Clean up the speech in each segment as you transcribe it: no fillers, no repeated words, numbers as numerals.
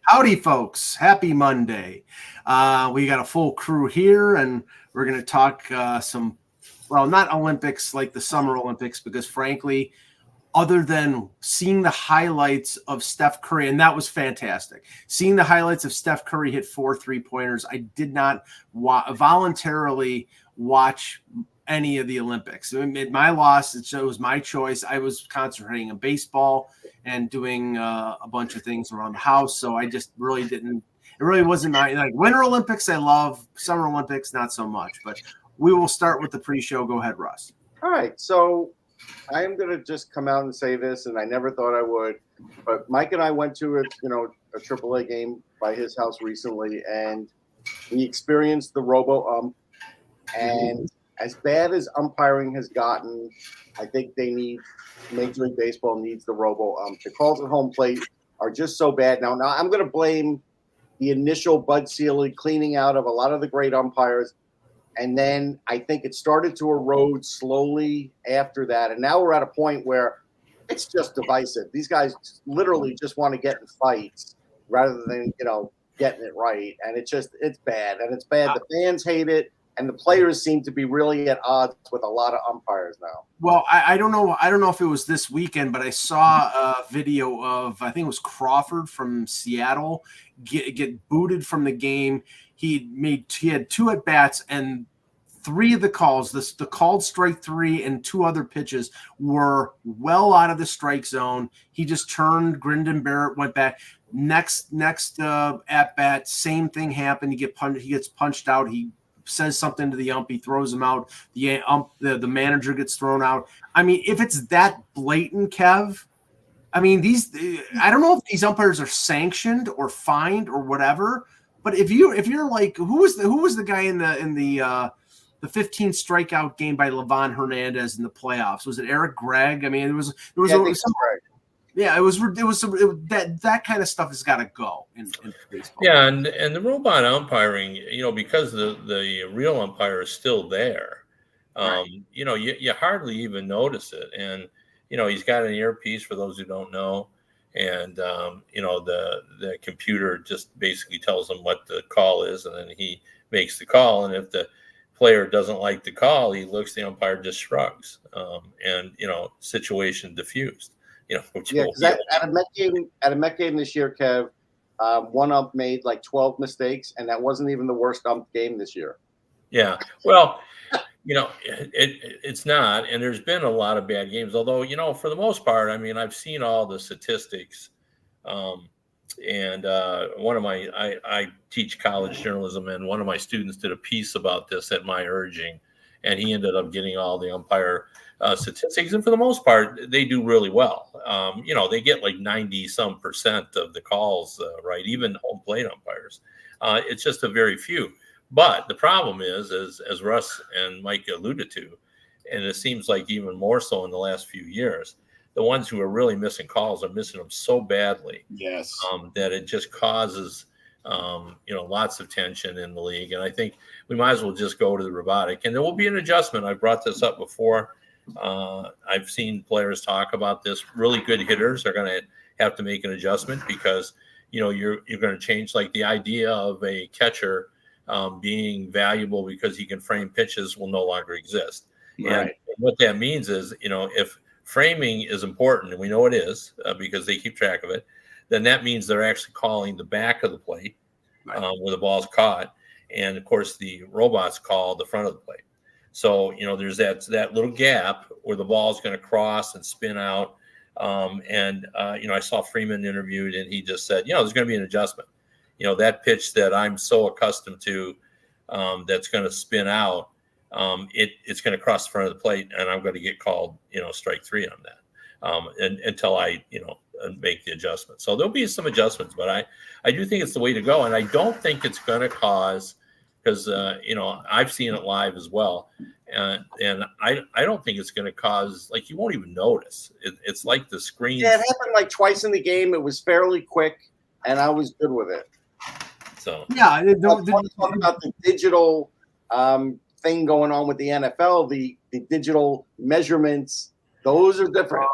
Howdy, folks. Happy Monday. We got a full crew here, and we're going to talk not Olympics like the Summer Olympics, because frankly, other than seeing the highlights of Steph Curry, and that was fantastic. Seeing the highlights of Steph Curry hit 4 3-pointers, I did not voluntarily watch any of the Olympics. My loss, it was my choice. I was concentrating on baseball and doing a bunch of things around the house, so I just really didn't. It really wasn't my Winter Olympics. I love. Summer Olympics, not so much. But we will start with the pre-show. Go ahead, Russ. All right, so I am going to just come out and say this, and I never thought I would, but Mike and I went to a AAA game by his house recently, and we experienced the robo-ump, and as bad as umpiring has gotten, I think Major League Baseball needs the robo-ump. The calls at home plate are just so bad. Now I'm going to blame the initial Bud Selig cleaning out of a lot of the great umpires, and then I think it started to erode slowly after that. And now we're at a point where it's just divisive. These guys literally just want to get in fights rather than, getting it right. And it's bad. And it's bad. The fans hate it. And the players seem to be really at odds with a lot of umpires now. Well, I don't know. I don't know if it was this weekend, but I saw a video of, I think it was Crawford from Seattle get booted from the game. He had 2 at bats, and 3 of the calls, the called strike 3 and 2 other pitches were well out of the strike zone. He just turned, grinned and bear it, went back. Next at bat, same thing happened. He gets punched out. He says something to the ump. He throws him out. The manager gets thrown out. I mean, if it's that blatant, Kev, I mean, I don't know if these umpires are sanctioned or fined or whatever. But if you're like, who was the guy in the 15 strikeout game by Livan Hernandez in the playoffs? Was it Eric Gregg? I mean, it was that kind of stuff has got to go in baseball. Yeah, and the robot umpiring, because the real umpire is still there, right. You hardly even notice it. And he's got an earpiece for those who don't know, and the computer just basically tells him what the call is, and then he makes the call. And if the player doesn't like the call, he looks, the umpire just shrugs, and situation diffused. At a Met game this year, Kev, one ump made like 12 mistakes, and that wasn't even the worst ump game this year. Yeah, well, it's not, and there's been a lot of bad games. Although, for the most part, I mean, I've seen all the statistics, and I teach college journalism, and one of my students did a piece about this at my urging, and he ended up getting all the umpire statistics, and for the most part, they do really well. They get like 90% of the calls right, even home plate umpires. It's just a very few. But the problem is, as Russ and Mike alluded to, and it seems like even more so in the last few years, the ones who are really missing calls are missing them so badly, yes, that it just causes lots of tension in the league. And I think we might as well just go to the robotic, and there will be an adjustment. I brought this up before. I've seen players talk about this. Really good hitters are going to have to make an adjustment, because you're going to change, like the idea of a catcher being valuable because he can frame pitches will no longer exist. Right. And what that means is, if framing is important, and we know it is because they keep track of it, then that means they're actually calling the back of the plate, right, where the ball's caught. And of course, the robots call the front of the plate. So, there's that little gap where the ball is going to cross and spin out. I saw Freeman interviewed, and he just said, there's going to be an adjustment. That pitch that I'm so accustomed to, that's going to spin out, it's going to cross the front of the plate, and I'm going to get called, strike 3 on that, until I, make the adjustment. So there'll be some adjustments, but I do think it's the way to go. And I don't think it's going to cause, because, I've seen it live as well. And I don't think it's going to cause, like, you won't even notice. It's like the screen. Yeah, it happened like twice in the game. It was fairly quick, and I was good with it. So yeah, I want to talk about the digital thing going on with the NFL. The digital measurements, those are different.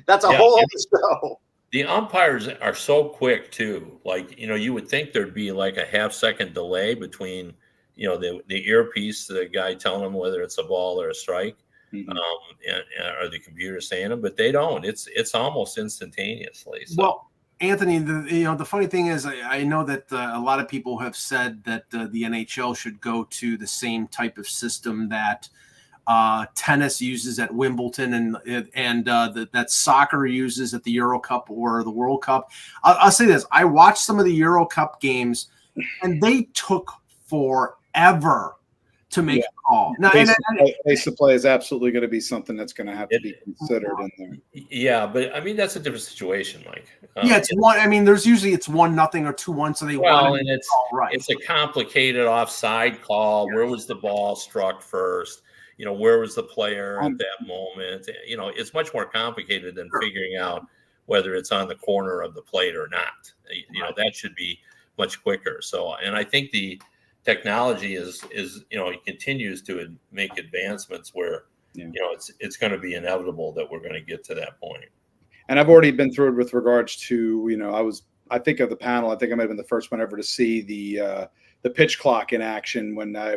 That's a whole other show. The umpires are so quick too. Like, you would think there'd be like a half-second delay between, the earpiece, the guy telling them whether it's a ball or a strike, or the computer saying them, but they don't. It's almost instantaneously. So. Well, Anthony, the funny thing is, I know that a lot of people have said that the NHL should go to the same type of system that tennis uses at Wimbledon and that soccer uses at the Euro Cup or the World Cup. I'll say this: I watched some of the Euro Cup games, and they took forever to make a call. Now, pace of play is absolutely going to be something that's going to have to be considered in there. Yeah, but I mean that's a different situation, Mike. It's one. I mean, there's usually it's 1-0 or 2-1, so they and it's a complicated offside call. Where was the ball struck first? Where was the player at that moment? It's much more complicated than figuring out whether it's on the corner of the plate or not. That should be much quicker. So, and I think the technology is it continues to make advancements where it's going to be inevitable that we're going to get to that point. And I've already been through it with regards to I think of the panel. I think I might have been the first one ever to see the pitch clock in action when I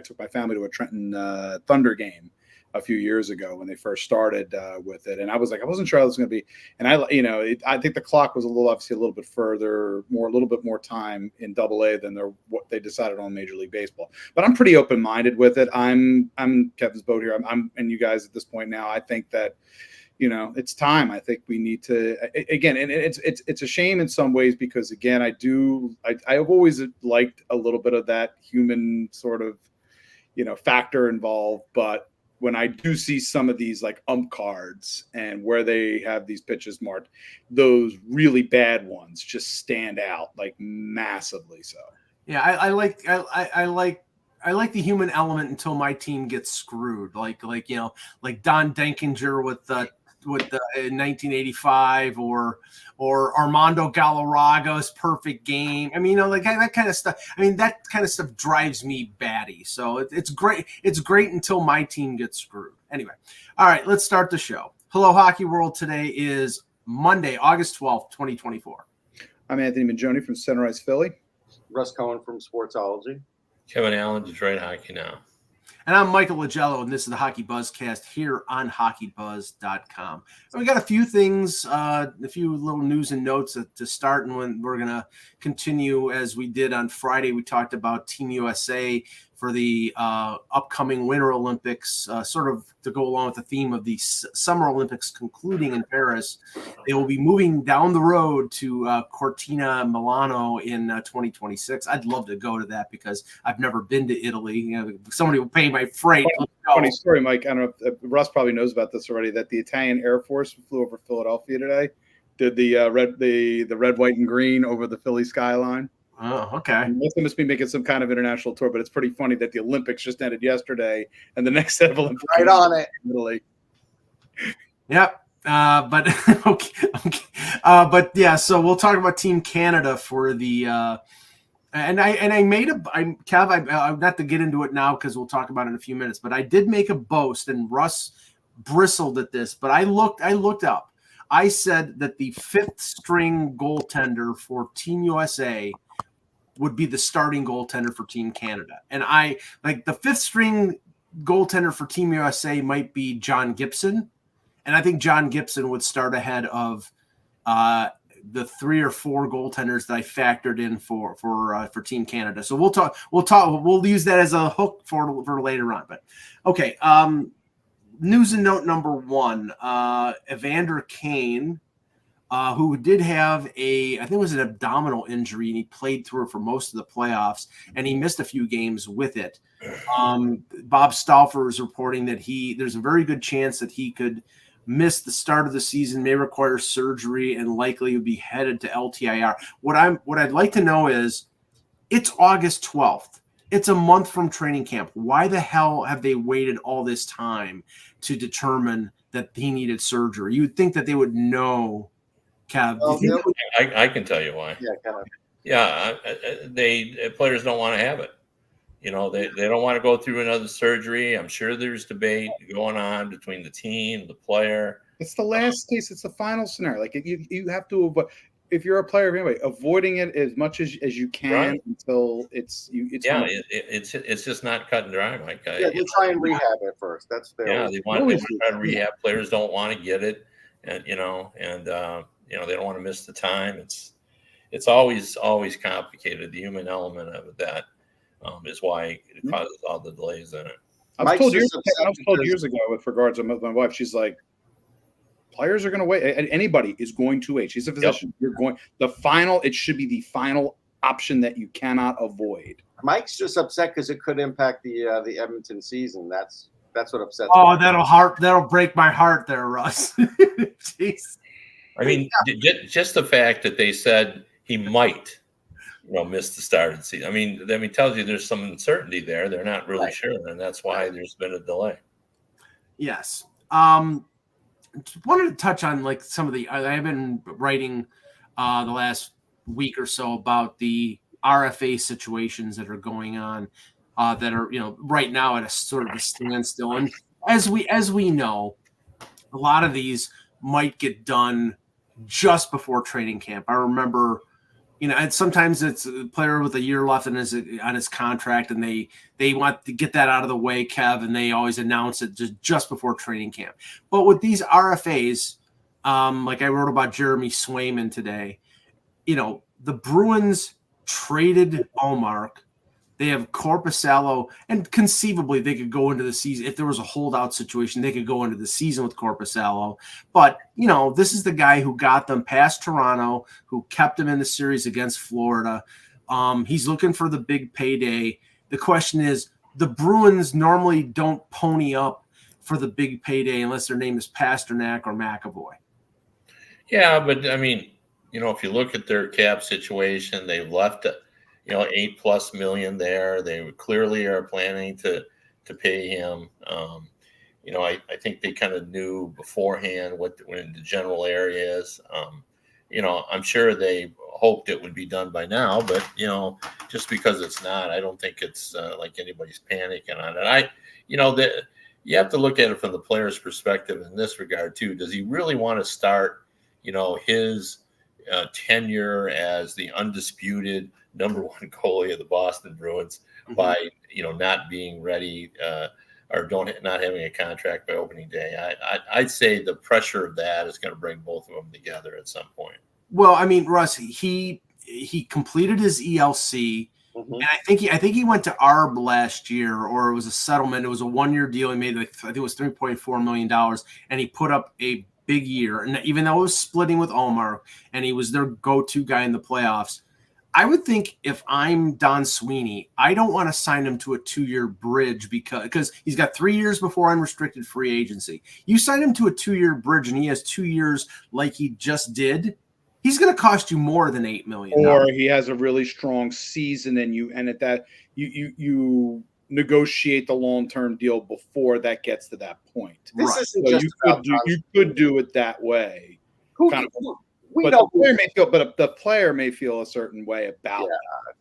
took my family to a Trenton Thunder game a few years ago when they first started with it, and I wasn't sure how it was going to be, and I think the clock was obviously a little bit further, a little bit more time in AA than what they decided on Major League Baseball. But I'm pretty open minded with it. I'm Kevin's boat here. I'm and you guys at this point now. I think that it's time. I think we need to again, and it's a shame in some ways because again, I've always liked a little bit of that human sort of factor involved, but when I do see some of these like ump cards and where they have these pitches marked, those really bad ones just stand out like massively. So yeah, I like the human element until my team gets screwed. Like Don Denkinger with in 1985 or Armando Galarraga's perfect game. I mean, that kind of stuff. I mean, that kind of stuff drives me batty. So it's great. It's great until my team gets screwed. Anyway, all right, let's start the show. Hello, Hockey World. Today is Monday, August 12th, 2024. I'm Anthony Mangione from Sunrise Philly. Russ Cohen from Sportsology. Kevin Allen, Detroit Hockey Now. And I'm Michael Lagello, and this is the Hockey Buzzcast here on HockeyBuzz.com. So we got a few things, a few little news and notes to start, and when we're going to continue as we did on Friday. We talked about Team USA for the upcoming Winter Olympics, sort of to go along with the theme of the Summer Olympics concluding in Paris. They will be moving down the road to Cortina, Milano in 2026. I'd love to go to that because I've never been to Italy. Somebody will pay my freight. Funny story, Mike. I don't know if Russ probably knows about this already, that the Italian Air Force flew over Philadelphia today, did the red, white, and green over the Philly skyline. Oh, okay. They must be making some kind of international tour, but it's pretty funny that the Olympics just ended yesterday, and the next set of Olympics right on it. Italy. Yep. But okay. But yeah. So we'll talk about Team Canada for the. And I made Kev. Not to get into it now because we'll talk about it in a few minutes. But I did make a boast, and Russ bristled at this. But I looked up. I said that the fifth string goaltender for Team USA would be the starting goaltender for Team Canada. And the fifth string goaltender for Team USA might be John Gibson. And I think John Gibson would start ahead of the 3 or 4 goaltenders that I factored in for Team Canada. So we'll use that as a hook for later on. But okay. News and note number 1, Evander Kane, who did have I think it was an abdominal injury, and he played through it for most of the playoffs, and he missed a few games with it. Bob Stauffer is reporting that there's a very good chance that he could miss the start of the season, may require surgery, and likely would be headed to LTIR. What I'd like to know is, it's August 12th. It's a month from training camp. Why the hell have they waited all this time to determine that he needed surgery? You would think that they would know, Kev. Well, I can tell you why. Yeah, kind of. Yeah, players don't want to have it. They don't want to go through another surgery. I'm sure there's debate going on between the team, the player. It's the last case. It's the final scenario. Like you have to avoid. If you're a player anyway, avoiding it as much as you can until it's you. It's it's just not cut and dry, Mike. Yeah, they try and rehab it first. That's their they want to try to rehab. Players don't want to get it, and they don't want to miss the time. It's always complicated. The human element of it that is why it causes all the delays in it. I was told years ago with regards to my wife. She's like, players are going to wait. Anybody is going to wait. She's a physician. Yep. It should be the final option that you cannot avoid. Mike's just upset because it could impact the Edmonton season. That's what upsets me. Oh, that'll break my heart there, Russ. Jeez. I mean, just the fact that they said he might, miss the start of the season. I mean, tells you there's some uncertainty there. They're not really sure, and that's why there's been a delay. Yes. Wanted to touch on some of I've been writing the last week or so about the RFA situations that are going on that are right now at a sort of a standstill, and as we know, a lot of these might get done just before training camp. I remember and sometimes it's a player with a year left on his contract, and they want to get that out of the way, Kev, and they always announce it just before training camp. But with these RFAs, like I wrote about Jeremy Swayman today, the Bruins traded Allmark. They have Korpisalo, and conceivably they could go into the season. If there was a holdout situation, they could go into the season with Korpisalo. But, this is the guy who got them past Toronto, who kept them in the series against Florida. He's looking for the big payday. The question is, the Bruins normally don't pony up for the big payday unless their name is Pasternak or McAvoy. Yeah, but, if you look at their cap situation, they've left – $8+ million there. They clearly are planning to pay him. I think they kind of knew beforehand what the general area is. I'm sure they hoped it would be done by now, but just because it's not, I don't think it's like anybody's panicking on it. You have to look at it from the player's perspective in this regard too. Does he really want to start, his tenure as the undisputed number one goalie of the Boston Bruins by not being ready or not having a contract by opening day? I'd say the pressure of that is going to bring both of them together at some point. Well, Russ, he completed his ELC, and I think he went to ARB last year, or it was a settlement. It was a 1-year deal. He made I think it was $3.4 million, and he put up a big year. And even though it was splitting with Omar, and he was their go-to guy in the playoffs, I would think if I'm Don Sweeney, I don't want to sign him to a 2-year bridge because he's got 3 years before unrestricted free agency. You sign him to a 2-year bridge and he has 2 years like he just did, he's going to cost you more than $8 million. Or he has a really strong season and you negotiate the long-term deal before that gets to that point. This isn't just you could do it that way. The player may feel a certain way about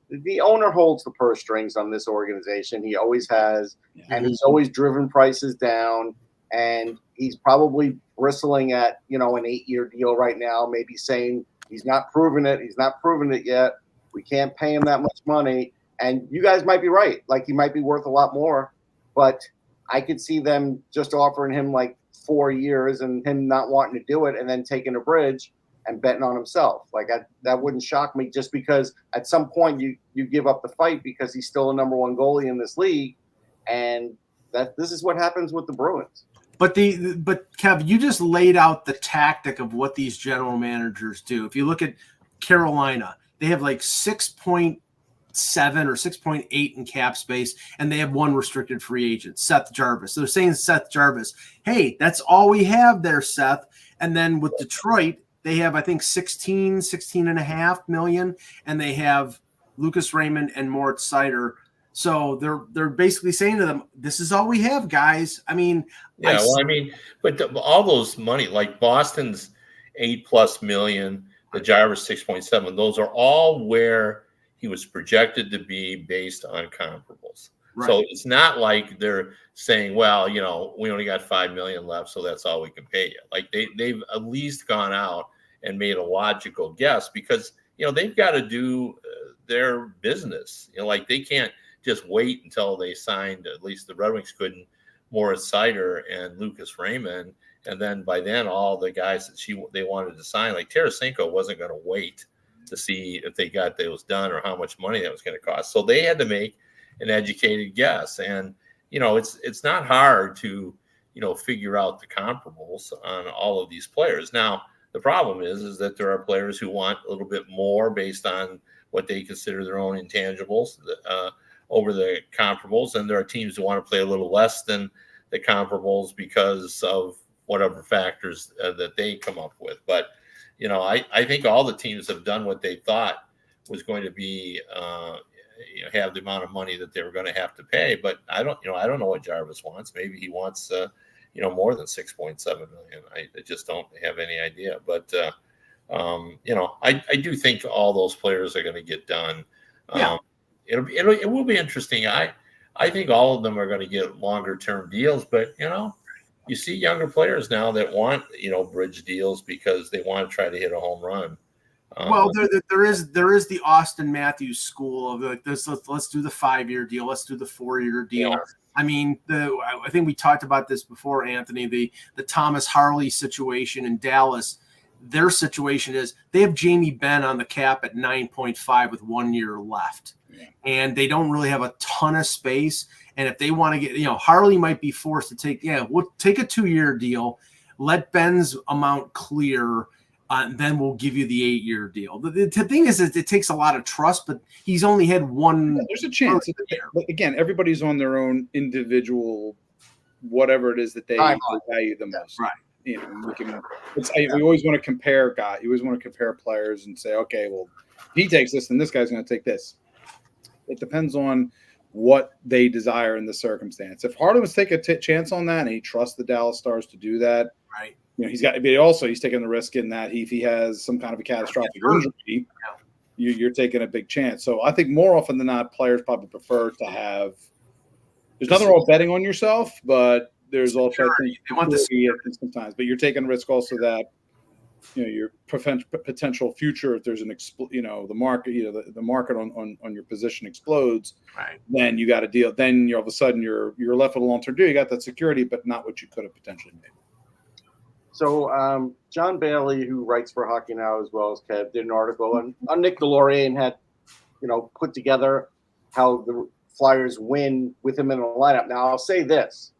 it. The owner holds the purse strings on this organization. He always has, and he's always driven prices down. And he's probably bristling at an 8-year deal right now, maybe saying he's not proven it. He's not proven it yet. We can't pay him that much money. And you guys might be right. Like, he might be worth a lot more. But I could see them just offering him 4 years and him not wanting to do it and then taking a bridge and betting on himself. That wouldn't shock me, just because at some point you give up the fight because he's still a number one goalie in this league. And this is what happens with the Bruins. But Kev, you just laid out the tactic of what these general managers do. If you look at Carolina, they have 6.7 or 6.8 in cap space, and they have one restricted free agent, Seth Jarvis. So they're saying Seth Jarvis, hey, that's all we have there, Seth. And then with Detroit, they have, I think, 16.5 million, and they have Lucas Raymond and Moritz Seider. So they're basically saying to them, this is all we have, guys. But all those money, like Boston's $8+ million, the Jarvis 6.7, those are all where he was projected to be based on comparables. Right. So it's not like they're saying, well, we only got $5 million left, so that's all we can pay you. Like they've at least gone out and made a logical guess, because they've got to do their business. Like they can't just wait until they signed. At least the Red Wings couldn't. Morris Sider and Lucas Raymond, and then by then all the guys that they wanted to sign, like Tarasenko, wasn't going to wait to see if they got those done or how much money that was going to cost. So they had to make an educated guess, and it's not hard to figure out the comparables on all of these players. Now the problem is that there are players who want a little bit more based on what they consider their own intangibles over the comparables, and there are teams who want to play a little less than the comparables because of whatever factors that they come up with. But I think all the teams have done what they thought was going to be have the amount of money that they were going to have to pay. But I don't know what Jarvis wants. Maybe he wants more than $6.7 million. I just don't have any idea. But I do think all those players are going to get done. Yeah. It will be interesting. I think all of them are going to get longer term deals, but you see younger players now that want bridge deals because they want to try to hit a home run. Well, there is the Austin Matthews school of like this. Let's do the 5-year deal. Let's do the 4-year deal. Yeah. I mean, I think we talked about this before, Anthony. The Thomas Harley situation in Dallas. Their situation is they have Jamie Benn on the cap at 9.5 with 1 year left. And they don't really have a ton of space. And if they want to get, Harley might be forced to we'll take a 2-year deal, let Ben's amount clear, then we'll give you the 8-year deal. The thing is, it takes a lot of trust, but he's only had one. Yeah, there's a chance. But again, everybody's on their own individual, whatever it is that they value the most. Right. We always want to compare guys. You always want to compare players and say, okay, well, if he takes this, then this guy's going to take this. It depends on what they desire in the circumstance. If Harden was take a chance on that and he trusts the Dallas Stars to do that, right? He's taking the risk in that if he has some kind of a catastrophic injury, you're taking a big chance. So I think more often than not, players probably prefer to have. There's nothing wrong with betting on yourself, but there's also I think they want this sometimes. But you're taking a risk also that your potential future, if there's the market, the market on your position explodes, right? Then you got to deal. Then all of a sudden you're left with a long-term deal. You got that security, but not what you could have potentially made. So John Bailey, who writes for Hockey Now as well as Kev, did an article on Nick Delorier and had put together how the Flyers win with him in the lineup. Now I'll say this: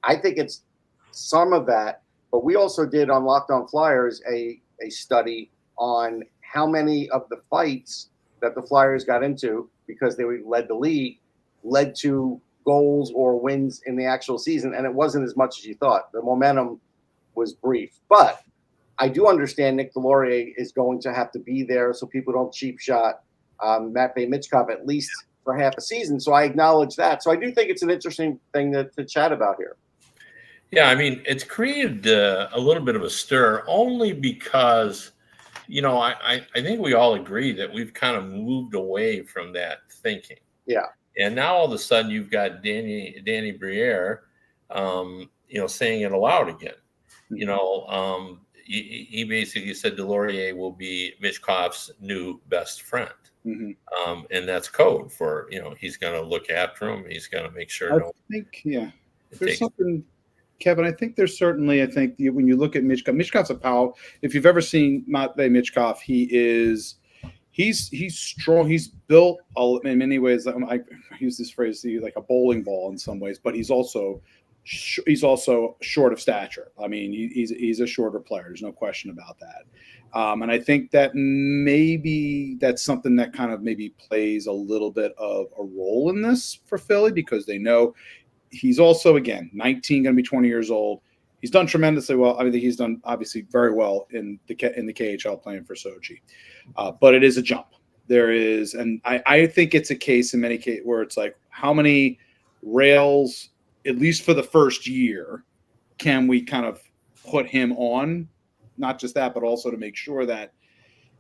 I think it's some of that. But we also did on Locked On Flyers a study on how many of the fights that the Flyers got into because they led the league led to goals or wins in the actual season. And it wasn't as much as you thought. The momentum was brief. But I do understand Nick Delorier is going to have to be there so people don't cheap shot Matvei Michkov at least for half a season. So I acknowledge that. So I do think it's an interesting thing to chat about here. Yeah, I mean, it's created a little bit of a stir only because, I think we all agree that we've kind of moved away from that thinking. Yeah. And now all of a sudden you've got Danny Briere, saying it aloud again. He basically said Delorier will be Michkov's new best friend. Mm-hmm. And that's code for, he's going to look after him. He's going to make sure. There's something. Kevin, I think there's certainly, when you look at Michkov's a power. If you've ever seen Matvei Michkov, he's strong. He's built in many ways. I use this phrase like a bowling ball in some ways, but he's also short of stature. I mean, he's a shorter player. There's no question about that. And I think that maybe that's something that kind of maybe plays a little bit of a role in this for Philly because they know. He's also, again, 19, going to be 20 years old. He's done tremendously well. I mean, he's done obviously very well in the KHL playing for Sochi. But it is a jump. There is, and I think it's a case in many cases where it's like, how many rails, at least for the first year, can we kind of put him on? Not just that, but also to make sure that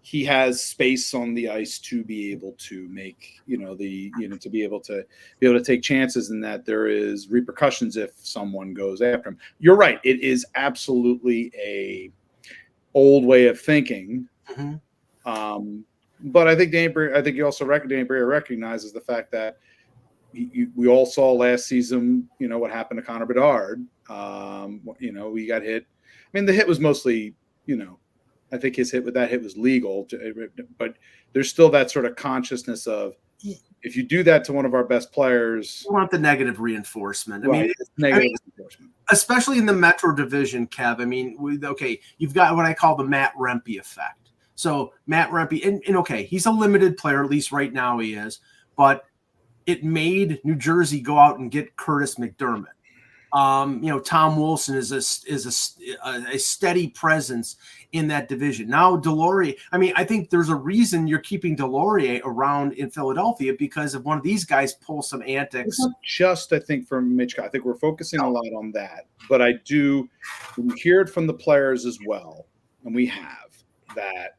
he has space on the ice to be able to make, to be able to take chances, and that there is repercussions if someone goes after him. You're right. It is absolutely a old way of thinking. Mm-hmm. But I think Danny Briere recognizes the fact that we all saw last season, what happened to Connor Bedard. We got hit. I mean, the hit was mostly, I think his hit was legal, but there's still that sort of consciousness of, if you do that to one of our best players, you want the negative reinforcement. Reinforcement, especially in the Metro Division, Kev. I mean, you've got what I call the Matt Rempe effect. So Matt Rempe, and okay, he's a limited player, at least right now he is, but it made New Jersey go out and get Curtis McDermott. Tom Wilson is a steady presence in that division. Now Delorier, I think there's a reason you're keeping Delorier around in Philadelphia, because if one of these guys pull some antics. It's not just, I think, from Mitch. I think we're focusing a lot on that, but I do hear it from the players as well, and we have that.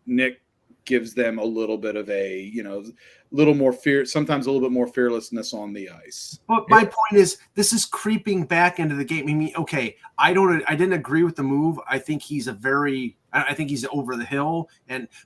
Nick gives them a little bit of a, little more fear, sometimes a little bit more fearlessness on the ice. But my point is, this is creeping back into the game. I didn't agree with the move. I think he's over the hill,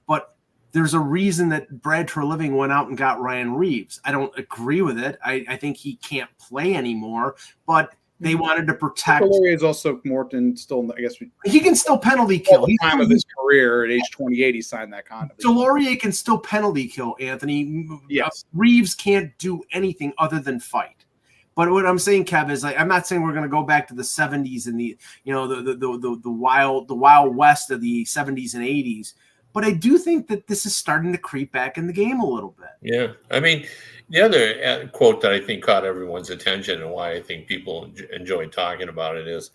but there's a reason that Brad Treliving went out and got Ryan Reeves. I don't agree with it. I think he can't play anymore, but they wanted to protect. Delorier is also Morton. Still, I guess he can still penalty kill. At the time of his career, at age 28, he signed that contract. Delorier can still penalty kill, Anthony. Yes. Reeves can't do anything other than fight. But what I'm saying, Kev, is I'm not saying we're going to go back to the 70s and the wild west of the 70s and 80s. But I do think that this is starting to creep back in the game a little bit. Yeah. The other quote that I think caught everyone's attention and why I think people enjoy talking about it is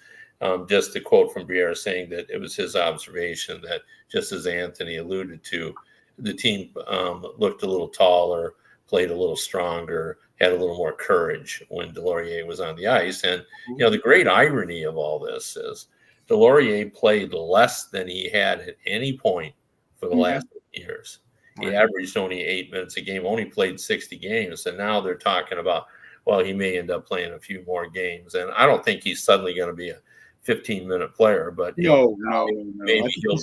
just a quote from Briere saying that it was his observation that, just as Anthony alluded to, the team looked a little taller, played a little stronger, had a little more courage when Delorier was on the ice. And, the great irony of all this is Delorier played less than he had at any point for the last years. He averaged only 8 minutes a game, only played 60 games. And now they're talking about, well, he may end up playing a few more games. And I don't think he's suddenly going to be a 15-minute player, but no. Maybe he'll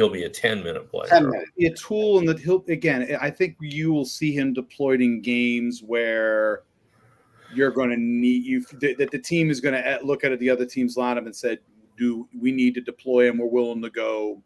be a 10-minute player. 10 minutes. A tool, and that I think you will see him deployed in games where you're going to need that the team is going to look at the other team's lineup and said, "Do we need to deploy him? We're willing to go."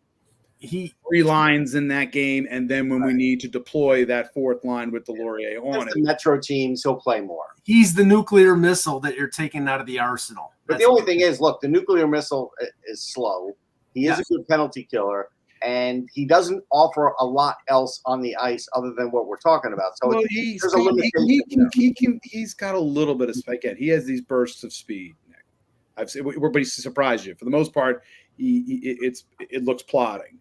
Three lines in that game, and then when we need to deploy that fourth line with Delorier on it. The Metro teams, he'll play more. He's the nuclear missile that you're taking out of the arsenal. But the only thing is, look, the nuclear missile is slow. He is a good penalty killer, and he doesn't offer a lot else on the ice other than what we're talking about. So there's a limitation. He's got a little bit of speed. Again, he has these bursts of speed. I've seen, but he surprised you. For the most part, it looks plodding.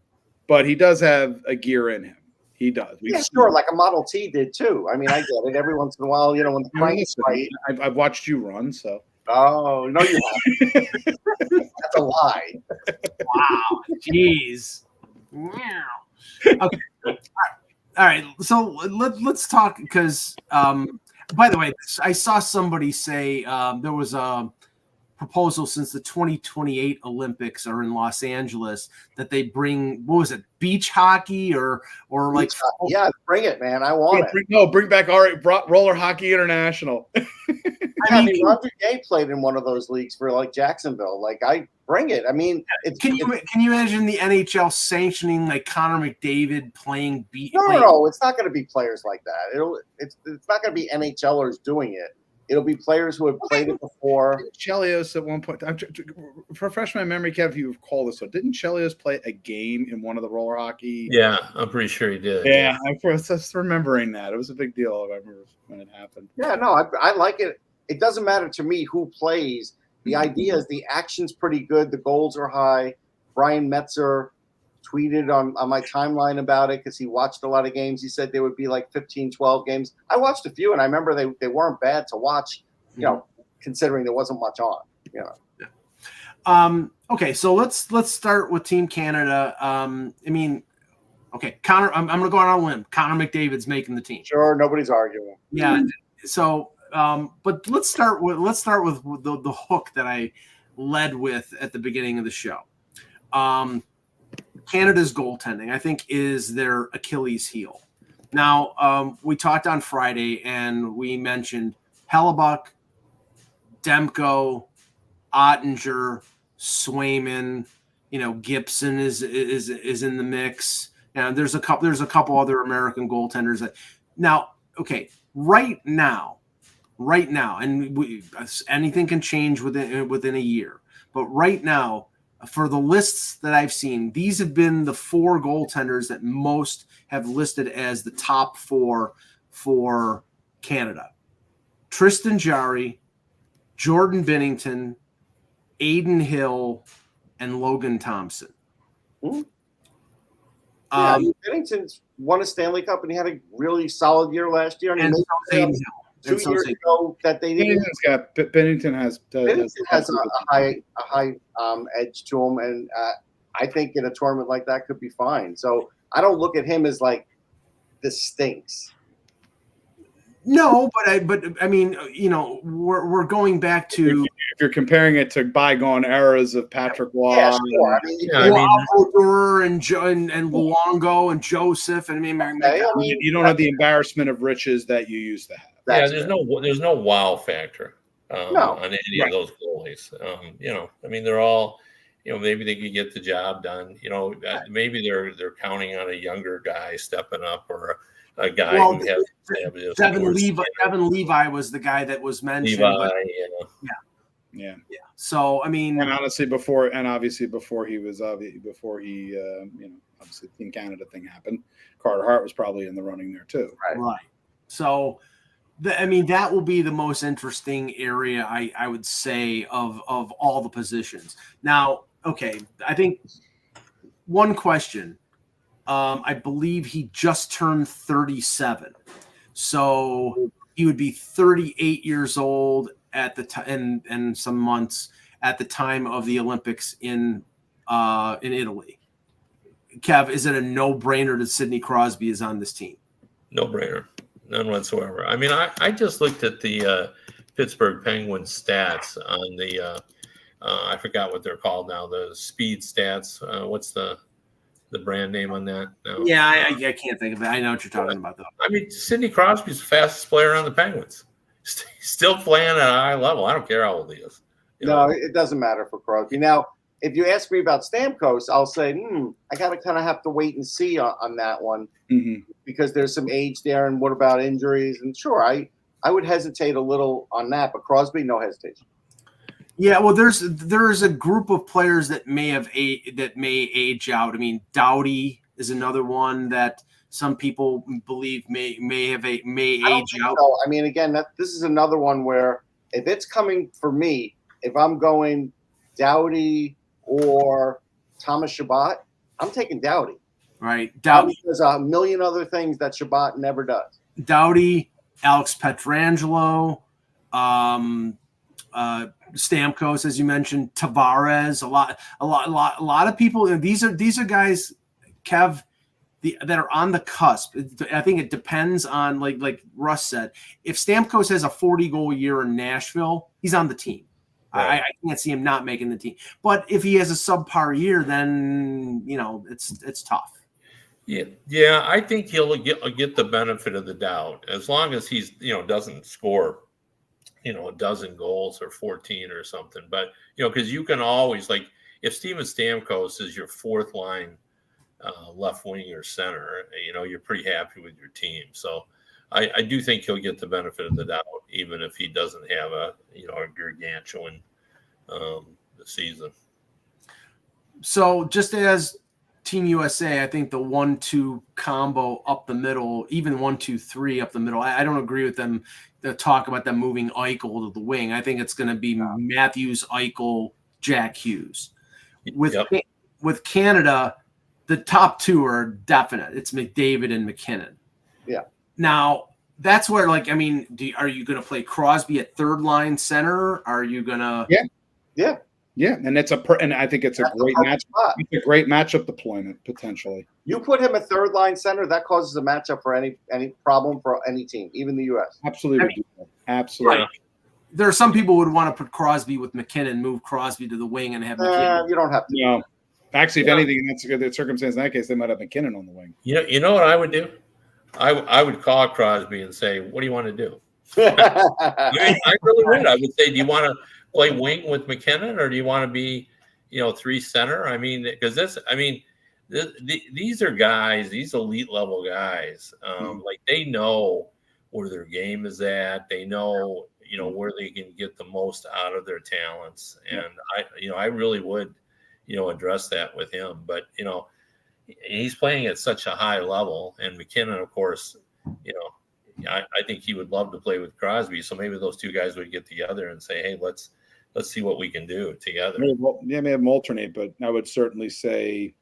But he does have a gear in him. He does. Sure, like a Model T did too. I get it. Every once in a while, when the crank's right. I've watched you run, so. Oh, no, you haven't. That's a lie. Wow. Jeez. Wow. Okay. All right. So let's talk, because, by the way, I saw somebody say there was a proposal since the 2028 Olympics are in Los Angeles that they bring, beach hockey or like beach hockey. Yeah, bring it, man. I want it. Bring back Roller Hockey International. Roger Gay played in one of those leagues for like Jacksonville. Like, I bring it. Can you imagine the NHL sanctioning like Connor McDavid playing beach? No, it's not going to be players like that. It's not going to be NHLers doing it. It'll be players who have played it before. Chelios at one point. Refresh my memory, Kev, if you recall this. So didn't Chelios play a game in one of the roller hockey? Yeah, I'm pretty sure he did. Yeah, I'm just remembering that. It was a big deal. I remember when it happened. Yeah, no, I like it. It doesn't matter to me who plays. The idea is the action's pretty good. The goals are high. Brian Metzer tweeted on my timeline about it because he watched a lot of games. He said there would be like 15, 12 games. I watched a few, and I remember they weren't bad to watch, considering there wasn't much on. Okay, so let's start with Team Canada. Okay, Connor. I'm going to go out on a limb. Connor McDavid's making the team. Sure, nobody's arguing. Yeah. So, but let's start with the hook that I led with at the beginning of the show. Canada's goaltending, I think, is their Achilles heel. Now, we talked on Friday and we mentioned Hellebuck, Demko, Ottinger, Swayman. Gibson is in the mix. And there's a couple other American goaltenders that now. Okay, right now, and anything can change within a year. But right now, for the lists that I've seen, these have been the 4 goaltenders that most have listed as the top 4 for Canada: Tristan Jarry, Jordan Binnington, Aiden Hill, and Logan Thompson. Binnington's won a Stanley Cup, and he had a really solid year last year. And so Aiden Hill. 2 years ago that they didn't. Bennington has a high edge to him, and I think in a tournament like that could be fine. So I don't look at him as like this stinks. No, but I mean, we're going back to if you're comparing it to bygone eras of Patrick Waugh, and Luongo and Joseph, and you don't have the embarrassment of riches that you used to have. There's no wow factor on any of those goalies. They're all, maybe they could get the job done. Maybe they're counting on a younger guy stepping up, or a guy who has Devin Levi was the guy that was mentioned. Yeah. So I mean, and honestly, before he was obviously Team Canada thing happened, Carter Hart was probably in the running there too. Right. So, that will be the most interesting area I would say of all the positions. Now, okay, I think one question. I believe he just turned 37, so he would be 38 years old at the time, and some months at the time of the Olympics in Italy. Kev, is it a no-brainer that Sidney Crosby is on this team? No brainer, none whatsoever. I mean, I just looked at the Pittsburgh Penguins stats on the I forgot what they're called now, the speed stats. What's the brand name on that? No. Yeah, I can't think of it. I know what you're talking about, though. I mean, Sidney Crosby's the fastest player on the Penguins. Still playing at a high level. I don't care how old he is. No, it doesn't matter for Crosby. Now, if you ask me about Stamkos, I'll say, I got to kind of have to wait and see on that one, because there's some age there, and what about injuries? And sure, I would hesitate a little on that, but Crosby, no hesitation. Yeah, well, there is a group of players that may age out. I mean, Doughty is another one that some people believe may age out. So. I mean, again, this is another one where if it's coming for me, if I'm going Doughty or Thomas Chabot, I'm taking Doughty. Right, Doughty. There's a million other things that Chabot never does. Doughty, Alex Pietrangelo, Stamkos, as you mentioned, Tavares, a lot of people. These are guys, Kev, that are on the cusp. I think it depends on like Russ said. If Stamkos has a 40-goal year in Nashville, he's on the team. Right. I can't see him not making the team. But if he has a subpar year, then it's tough. Yeah, I think he'll get the benefit of the doubt as long as he's doesn't score a dozen goals or 14 or something. But because you can always, like, if Steven Stamkos is your fourth line left wing or center, you're pretty happy with your team. So I do think he'll get the benefit of the doubt, even if he doesn't have a gargantuan season. So just as Team USA, I think the 1-2 combo up the middle, even 1-2-3 up the middle, I don't agree with them. The talk about them moving Eichel to the wing. I think it's going to be Matthews, Eichel, Jack Hughes. With Canada, the top two are definite. It's McDavid and McKinnon. Yeah. Now, that's where, are you going to play Crosby at third line center? Are you going to? Yeah. Yeah, and and I think it's a great match. It's a great matchup deployment potentially. You put him at third line center, that causes a matchup for any problem for any team, even the U.S. Absolutely, absolutely. Right. There are some people who would want to put Crosby with McKinnon, move Crosby to the wing, and have McKinnon. You don't have to. No, actually, if anything, in that circumstance, in that case, they might have McKinnon on the wing. You know what I would do? I would call Crosby and say, "What do you want to do?" I really would. I would say, "Do you want to play wing with McKinnon, or do you want to be, 3 center?" I mean, because these are guys, these elite level guys. Like they know where their game is at. They know, where they can get the most out of their talents. And I really would, address that with him. But he's playing at such a high level, and McKinnon, of course, I think he would love to play with Crosby. So maybe those two guys would get together and say, "Hey, let's see what we can do together." Maybe have them alternate, but I would certainly say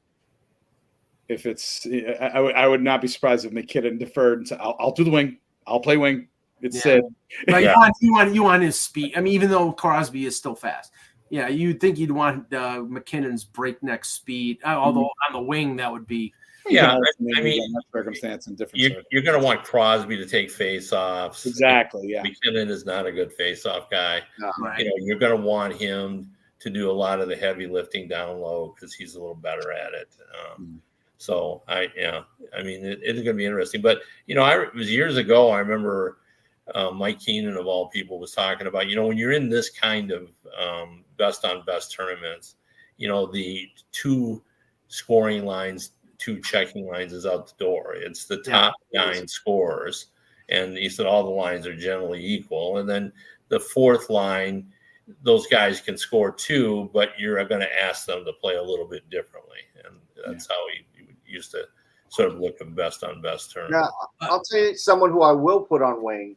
if it's, I would not be surprised if McKinnon deferred and said, "I'll do the wing. I'll play wing." It's Sid. But you want his speed. I mean, even though Crosby is still fast. Yeah, you'd think you'd want McKinnon's breakneck speed. Although on the wing, that would be. Yeah, I mean, circumstance and different. You're going to want Crosby to take face-offs. Exactly. Yeah, McKinnon is not a good face-off guy. No, right. You're going to want him to do a lot of the heavy lifting down low because he's a little better at it. So I mean, it is going to be interesting. But it was years ago. I remember Mike Keenan of all people was talking about when you're in this kind of best on best tournaments, the 2 scoring lines, 2 checking lines is out the door. It's the top 9 scorers, and he said all the lines are generally equal. And then the 4th line, those guys can score too, but you're going to ask them to play a little bit differently, and that's how he used to sort of look at best on best tournament. Now, I'll tell you someone who I will put on wing,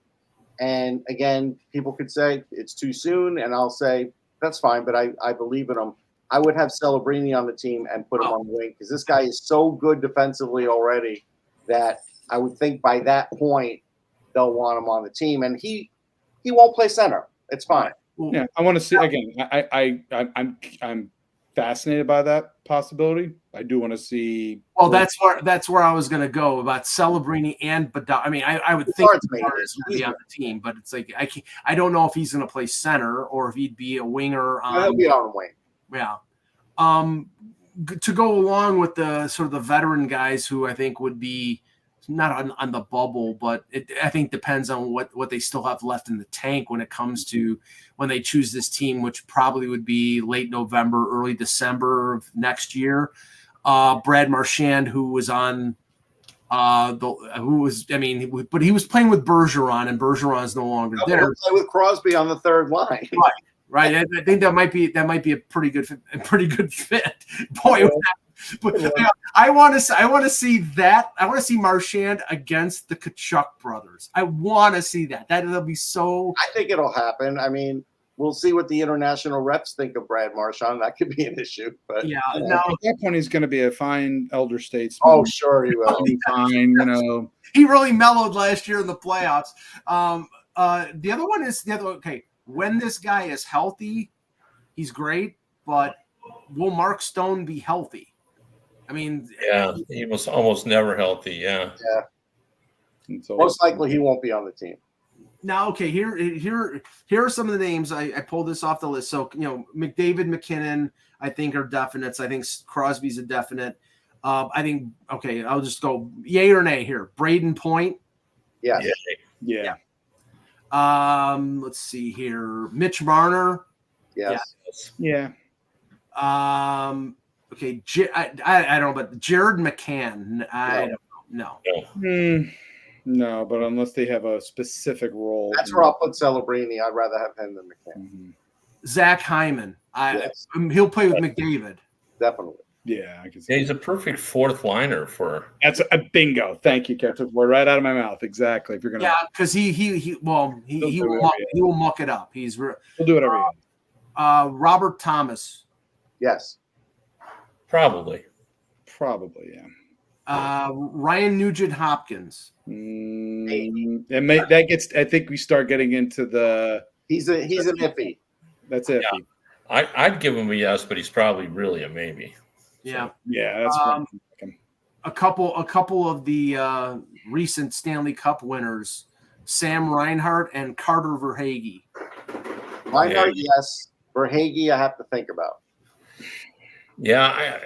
and again, people could say it's too soon, and I'll say that's fine, but I believe in him. I would have Celebrini on the team and put him on the wing because this guy is so good defensively already that I would think by that point they'll want him on the team, and he won't play center. It's fine. Yeah, I want to see again. I'm fascinated by that possibility. I do want to see. Well, that's where I was going to go about Celebrini and Bedard. I mean, I would think Bedard is going to be on the team, but it's like I don't know if he's going to play center or if he'd be a winger. He'll be on the wing. Yeah. To go along with the sort of the veteran guys who I think would be not on the bubble, but I think depends on what they still have left in the tank when it comes to when they choose this team, which probably would be late November, early December of next year. Brad Marchand, who was on but he was playing with Bergeron, and Bergeron's no longer there. He'll play with Crosby on the 3rd line. Right. I think that might be a pretty good fit. Boy, but I want to see that. I want to see Marchand against the Tkachuk brothers. I want to see that. That'll be so. I think it'll happen. I mean, we'll see what the international reps think of Brad Marchand. That could be an issue, but yeah. At that point, he's going to be a fine elder statesman. Oh, sure he will. Fine, He really mellowed last year in the playoffs. The other one is okay. When this guy is healthy, he's great, but will Mark Stone be healthy? I mean, yeah, he was almost never healthy. Yeah. Most likely he won't be on the team. Now, okay, here are some of the names. I pulled this off the list. So, McDavid, McKinnon, I think are definites. I think Crosby's a definite. I think, okay, I'll just go yay or nay here. Braden Point. Yes. Yeah. Let's see here. Mitch Marner. Yes. Yeah. Okay. I don't know, but Jared McCann. I don't know. No. No, but unless they have a specific role. That's where I'll put Celebrini. I'd rather have him than McCann. Mm-hmm. Zach Hyman. He'll play with McDavid. Definitely. Yeah, I can see. Yeah, he's a perfect 4th liner for. That's a bingo. Thank you, Captain. Word right out of my mouth. Exactly. If you're gonna. Yeah, because he will muck it up. He'll do whatever he has. Robert Thomas. Yes. Probably, yeah. Ryan Nugent Hopkins. That gets. I think we start getting into the. He's an iffy. That's iffy. Yeah. I'd give him a yes, but he's probably really a maybe. Yeah. Yeah, that's fine. A couple of the recent Stanley Cup winners, Sam Reinhart and Carter Verhaeghe. Reinhart, yes. Verhaeghe, I have to think about. Yeah,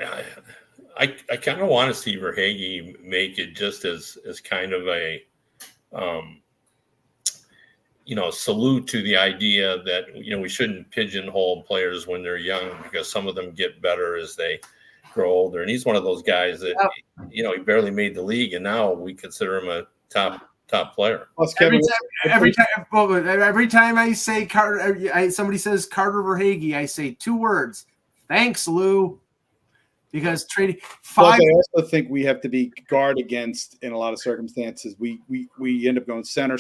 I kind of want to see Verhaeghe make it just as kind of a salute to the idea that we shouldn't pigeonhole players when they're young, because some of them get better as they grow older. And he's one of those guys that he barely made the league, and now we consider him a top player. Plus, every time I say Carter, somebody says Carter Verhaeghe, I say 2 words: thanks, Lou. Because trading 5. I also think we have to be guard against in a lot of circumstances. We end up going center.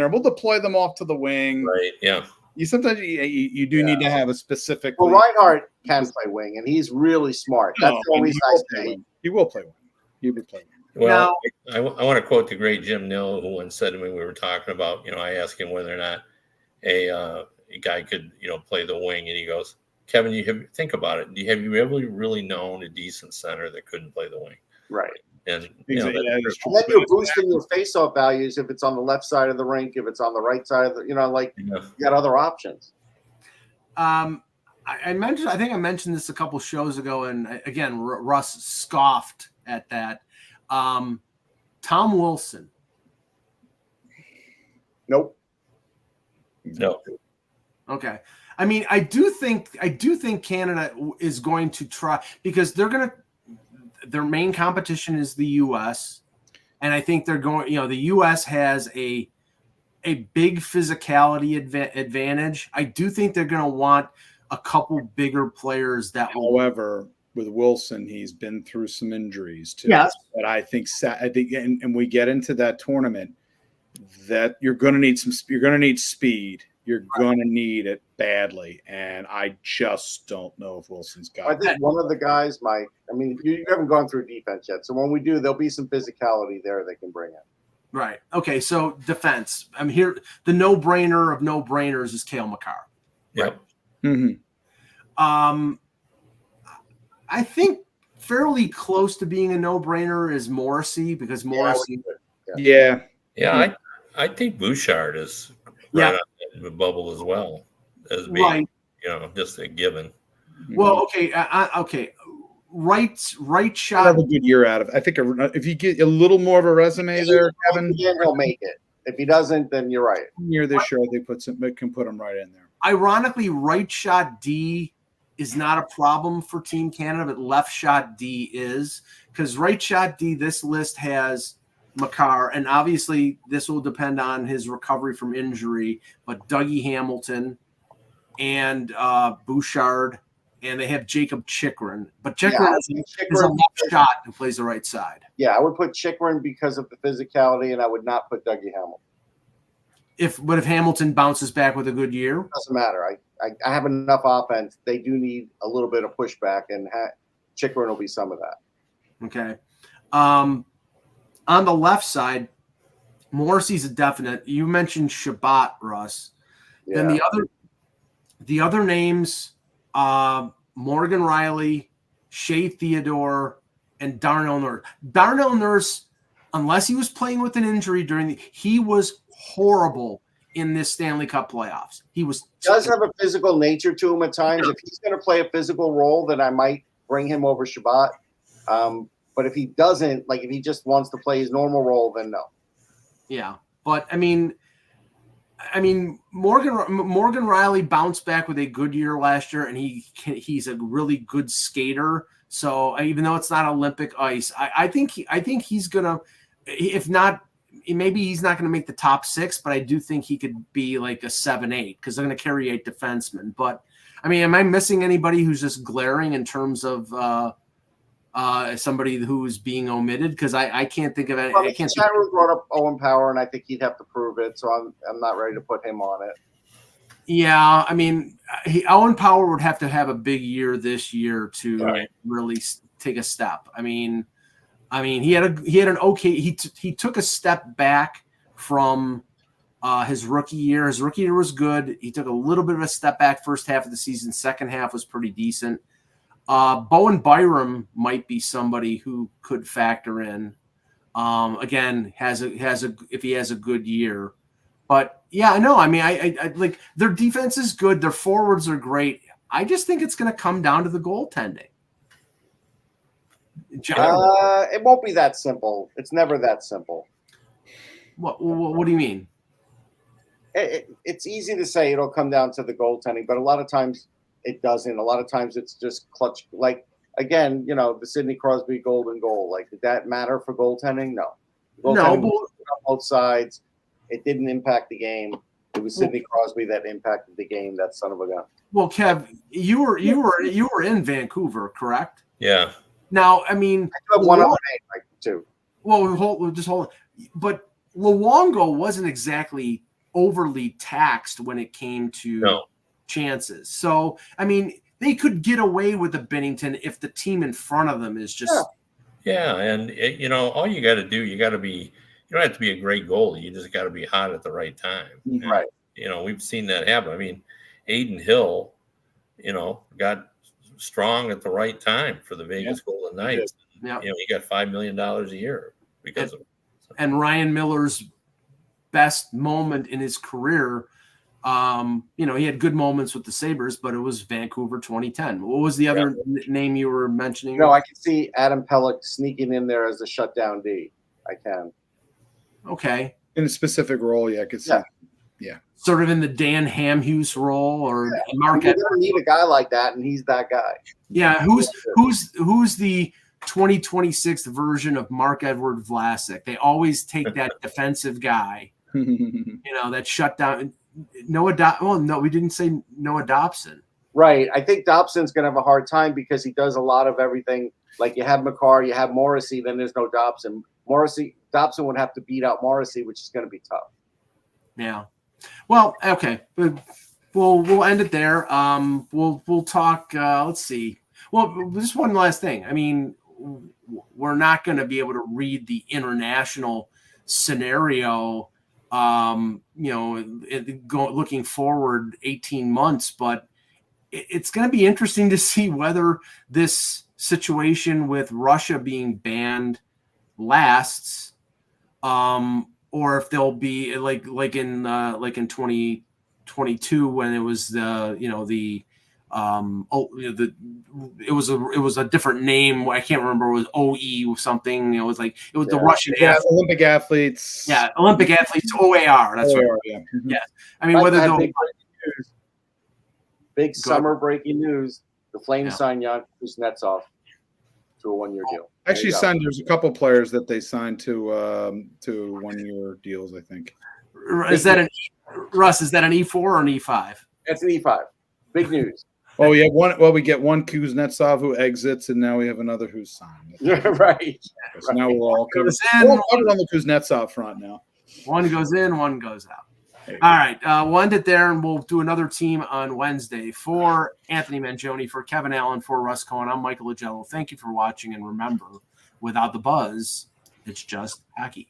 We'll deploy them off to the wing. Right. Yeah. Sometimes you do need to have a specific. Well, Reinhart can play wing, and he's really smart. That's the only reason I say he will play wing. He will play wing. Well, I want to quote the great Jim Nill, who once said to me, we were talking about, I asked him whether or not a guy could, play the wing, and he goes, Kevin, think about it. Have you really known a decent center that couldn't play the wing? Right. And, and then you're boosting your face-off values if it's on the left side of the rink, if it's on the right side of the, you got other options. I think I mentioned this a couple shows ago, and again, Russ scoffed at that. Tom Wilson. Nope. No. Okay. I mean, I do think Canada is going to try, because their main competition is the U.S. And I think they're going, the U.S. has a big physicality advantage. I do think they're going to want a couple bigger players However, with Wilson, he's been through some injuries too. Yes. But I think, and we get into that tournament, that you're going to need speed. You're going to need it badly, and I just don't know if Wilson's got it. I think one of the guys might. I mean, you haven't gone through defense yet, so when we do, there'll be some physicality there they can bring in. Right. Okay, so defense. I'm here. The no-brainer of no-brainers is Cale Makar. Yep. Mm-hmm. I think fairly close to being a no-brainer is Morrissey, because Morrissey. Yeah. I think Bouchard is right on the bubble as well as being, just a given. Well, okay, okay. Right shot. Have a good year out of it. I think if you get a little more of a resume there, Kevin, he'll make it. If he doesn't, then you're right. Year this year, they can put him right in there. Ironically, right shot D is not a problem for Team Canada, but left shot D is, because right shot D, this list has Makar, and obviously this will depend on his recovery from injury, but Dougie Hamilton and Bouchard, and they have Jacob Chikrin. But Chikrin is a left shot who plays the right side. Yeah, I would put Chikrin because of the physicality, and I would not put Dougie Hamilton. But if Hamilton bounces back with a good year? Doesn't matter. I have enough offense. They do need a little bit of pushback, and Chikrin will be some of that. Okay. On the left side, Morrissey's a definite. You mentioned Shabbat, Russ. Yeah. Then the other names, Morgan Riley, Shea Theodore, and Darnell Nurse. Darnell Nurse, unless he was playing with an injury he was horrible in this Stanley Cup playoffs. He does have a physical nature to him at times. If he's going to play a physical role, then I might bring him over Shabbat. But if he doesn't, if he just wants to play his normal role, then no. Yeah, but I mean, Morgan Riley bounced back with a good year last year, and he's a really good skater. So even though it's not Olympic ice, I think he's gonna, if not, maybe he's not gonna make the top 6, but I do think he could be like a 7-8 because they're gonna carry 8 defensemen. But I mean, am I missing anybody who's just glaring in terms of somebody who's being omitted? Because I can't think of any. Well, Chatterer brought up Owen Power, and I think he'd have to prove it, so I'm not ready to put him on it. Yeah, I mean, Owen Power would have to have a big year this year to really take a step. I mean, he had an okay. He took a step back from his rookie year. His rookie year was good. He took a little bit of a step back first half of the season. Second half was pretty decent. Bowen Byram might be somebody who could factor in. Again, if he has a good year. But yeah, no, I mean, I like their defense is good. Their forwards are great. I just think it's going to come down to the goaltending. It won't be that simple. It's never that simple. What do you mean? It's easy to say it'll come down to the goaltending, but a lot of times it doesn't. A lot of times it's just clutch. Like, again, the Sidney Crosby golden goal. Like, did that matter for goaltending? No. Goaltending was on both sides. It didn't impact the game. It was Sidney Crosby that impacted the game. That son of a gun. Well, Kev, you were in Vancouver, correct? Yeah. Now, I mean, I have one other name, like, too. Well, just hold on. But Luongo wasn't exactly overly taxed when it came to chances. So, I mean, they could get away with the Binnington if the team in front of them is just. Yeah, and all you got to do, you don't have to be a great goalie. You just got to be hot at the right time. Right. And, we've seen that happen. I mean, Aiden Hill, got strong at the right time for the Vegas Golden Knights. Yeah. He got $5 million a year because of it. So. And Ryan Miller's best moment in his career, he had good moments with the Sabres, but it was Vancouver 2010. What was the other name you were mentioning? No, I can see Adam Pelech sneaking in there as a shutdown D. I can. Okay. In a specific role, I could see. Yeah. Sort of in the Dan Hamhuis role, or Mark. You don't need a guy like that, and he's that guy. Yeah. Who's the 2026 version of Mark-Edward Vlasic? They always take that defensive guy, that shut down. We didn't say Noah Dobson. Right. I think Dobson's going to have a hard time because he does a lot of everything. Like, you have Makar, you have Morrissey, then there's no Dobson. Dobson would have to beat out Morrissey, which is going to be tough. Yeah. Well, okay. We'll end it there. We'll talk. Let's see. Well, just one last thing. I mean, we're not going to be able to read the international scenario, looking forward 18 months, but it's going to be interesting to see whether this situation with Russia being banned lasts, or if there'll be like in 2022 when it was it was a different name. I can't remember. It was OE or something. It was the Russian Olympic athletes. Yeah, Olympic athletes. OAR. That's OAR, right. Yeah. Mm-hmm. Yeah. I mean, whether they'll big summer breaking news: the Flames signed Jan Kuznetsov to a 1-year deal. Actually, there's a couple players that they signed to 1-year deals, I think. Is that an E4 or an E5? It's an E5. Big news. Oh, yeah. We get one Kuznetsov who exits, and now we have another who's signed. Right. So now we're all covered on the Kuznetsov front now. One goes in, one goes out. All right. We'll end it there, and we'll do another team on Wednesday. For Anthony Mangione, for Kevin Allen, for Russ Cohen, I'm Michael Agello. Thank you for watching, and remember, without the buzz, it's just hockey.